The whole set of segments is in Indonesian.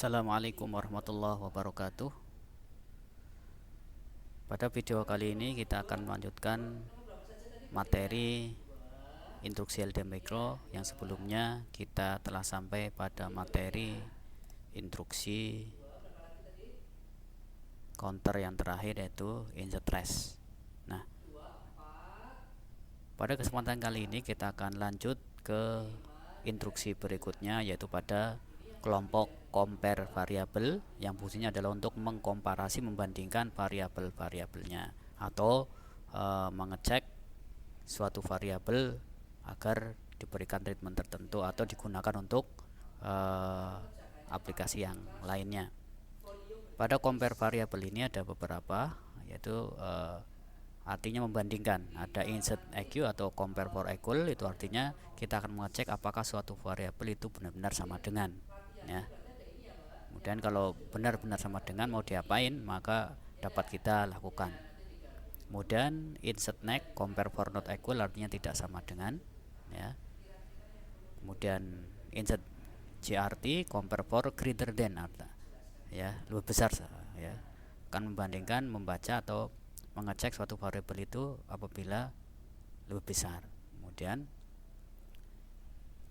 Assalamualaikum warahmatullahi wabarakatuh. Pada video kali ini kita akan melanjutkan materi instruksi LD Micro yang sebelumnya kita telah sampai pada materi instruksi counter yang terakhir, yaitu insert trace. Nah, pada kesempatan kali ini kita akan lanjut ke instruksi berikutnya, yaitu pada kelompok compare variabel yang fungsinya adalah untuk mengkomparasi, membandingkan variabel-variabelnya atau mengecek suatu variabel agar diberikan treatment tertentu atau digunakan untuk aplikasi yang lainnya. Pada compare variabel ini ada beberapa, yaitu artinya membandingkan. Ada insert EQ atau compare for equal, itu artinya kita akan mengecek apakah suatu variabel itu benar-benar sama dengan, ya. Kemudian kalau benar-benar sama dengan, mau diapain, maka dapat kita lakukan. Kemudian insert next compare for not equal, artinya tidak sama dengan, ya. Kemudian insert GRT compare for greater than, ya, lebih besar, ya, akan membandingkan, membaca atau mengecek suatu variabel itu apabila lebih besar. Kemudian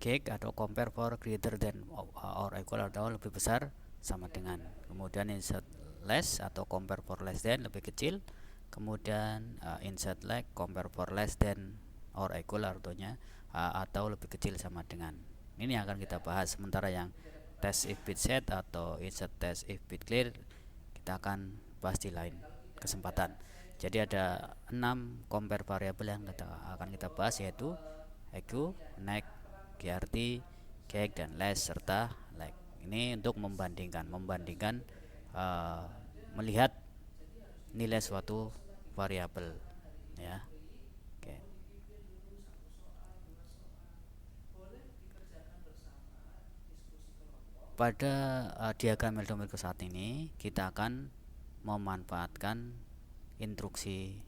gag atau compare for greater than or equal atau lebih besar sama dengan. Kemudian insert less atau compare for less than, lebih kecil. Kemudian insert like compare for less than or equal, artinya atau lebih kecil sama dengan. Ini yang akan kita bahas. Sementara yang test if bit set atau insert test if bit clear kita akan bahas di lain kesempatan. Jadi ada 6 compare variabel yang akan kita bahas, yaitu EQ, next, GRT, gag, dan less serta like. Ini untuk membandingkan melihat nilai suatu variabel, ya. Oke. Pada diagram LD Micro saat ini kita akan memanfaatkan instruksi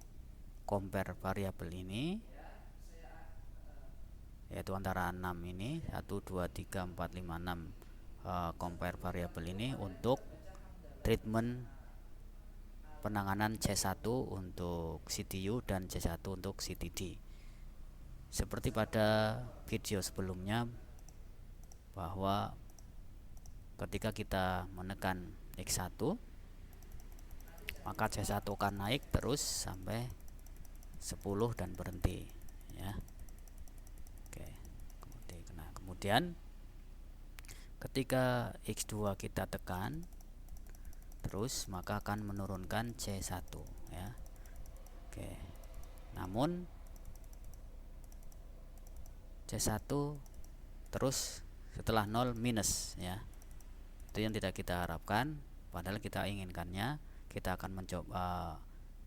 compare variabel ini, yaitu antara 6 ini 1, 2, 3, 4, 5, 6 compare variabel ini untuk treatment penanganan C1 untuk CTU dan C1 untuk CTD. Seperti pada video sebelumnya, bahwa ketika kita menekan X1 maka C1 akan naik terus sampai 10 dan berhenti, ya. Oke. Kemudian ketika X2 kita tekan terus, maka akan menurunkan C1, ya. Oke. Namun C1 terus setelah 0 minus, ya. Itu yang tidak kita harapkan, padahal kita inginkannya, kita akan mencoba,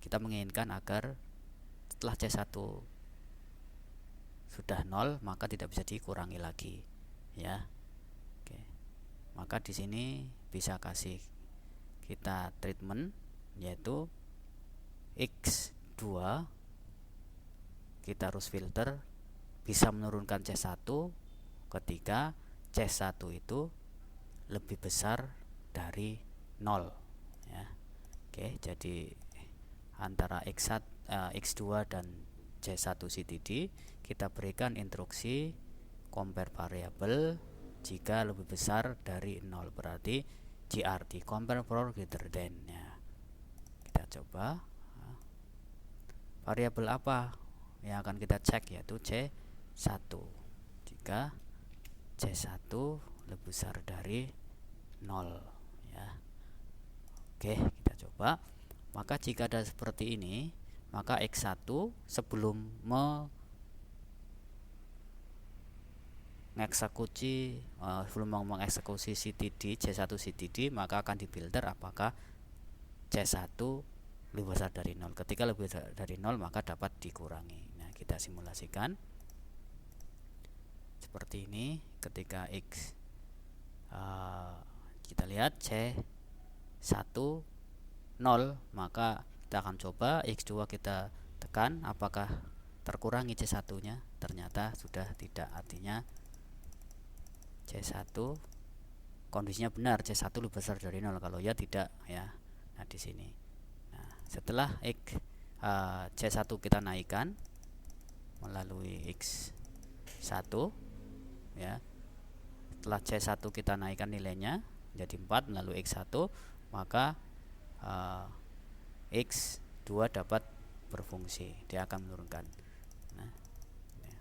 kita menginginkan agar setelah C1 sudah 0 maka tidak bisa dikurangi lagi, ya. Oke. Maka di sini bisa kasih kita treatment, yaitu X2 kita harus filter bisa menurunkan C1 ketika C1 itu lebih besar dari 0, ya. Oke, jadi antara X2 dan C1 CTD kita berikan instruksi compare variabel jika lebih besar dari 0, berarti GRT compare for greater than, ya. Kita coba variabel apa yang akan kita cek, yaitu C1 jika C1 lebih besar dari 0, ya. Oke, kita coba. Maka jika ada seperti ini, maka X1 sebelum mengeksekusi CTD C1 CTD, maka akan difilter apakah C1 lebih besar dari 0. Ketika lebih besar dari 0 maka dapat dikurangi. Nah, kita simulasikan seperti ini. Ketika X kita lihat C1 0, maka kita akan coba X2 kita tekan apakah terkurangi C1 nya. Ternyata sudah tidak, artinya C1 kondisinya benar C1 lebih besar dari 0, kalau ya tidak ya. Nah di sini. Nah, setelah C1 kita naikkan melalui X1 ya. Setelah C1 kita naikkan nilainya jadi 4 melalui X1, maka X2 dapat berfungsi, dia akan menurunkan. Nah, ya.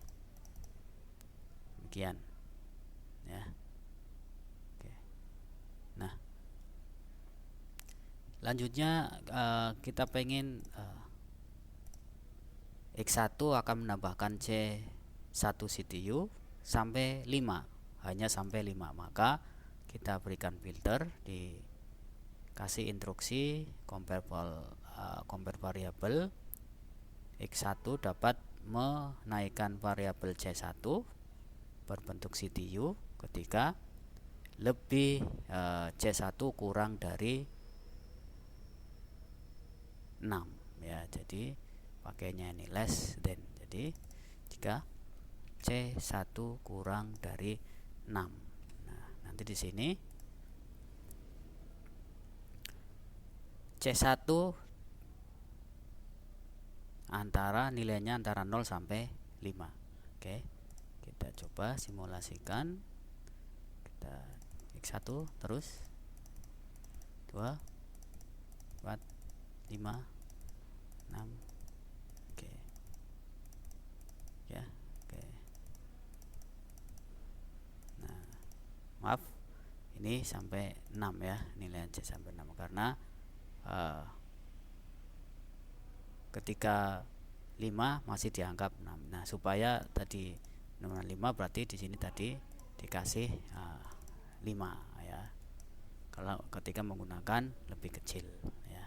Demikian ya. Oke. Nah, lanjutnya kita pengen X1 akan menambahkan C1 CTU sampai 5, hanya sampai 5, maka kita berikan filter, dikasih instruksi compare variabel X1 dapat menaikkan variabel C1 berbentuk CTU ketika lebih C1 kurang dari 6 ya. Jadi pakainya ini less than. Jadi jika C1 kurang dari 6. Nah, nanti di sini C1 nilainya antara 0 sampai 5. Oke. Kita coba simulasikan. Kita X1 terus 2 4 5 6. Oke. Ya, oke. Nah, maaf, ini sampai 6 ya, nilai C sampai 6 karena ketika 5 masih dianggap 6. Nah, supaya tadi nomor 5 berarti di sini tadi dikasih 5 ya. Kalau ketika menggunakan lebih kecil ya.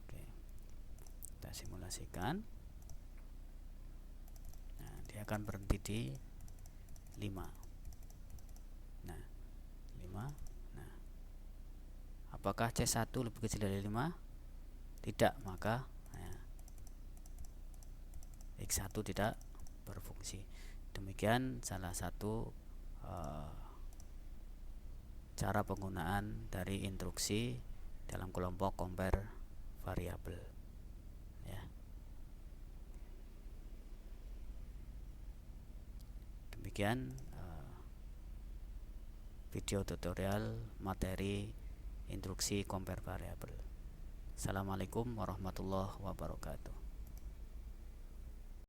Oke. Kita simulasikan. Nah, dia akan berhenti di 5. Nah, 5. Nah, apakah C1 lebih kecil dari 5? Tidak, maka X1 tidak berfungsi. Demikian salah satu cara penggunaan dari instruksi dalam kelompok compare variabel ya. Demikian video tutorial materi instruksi compare variabel. Assalamualaikum warahmatullahi wabarakatuh.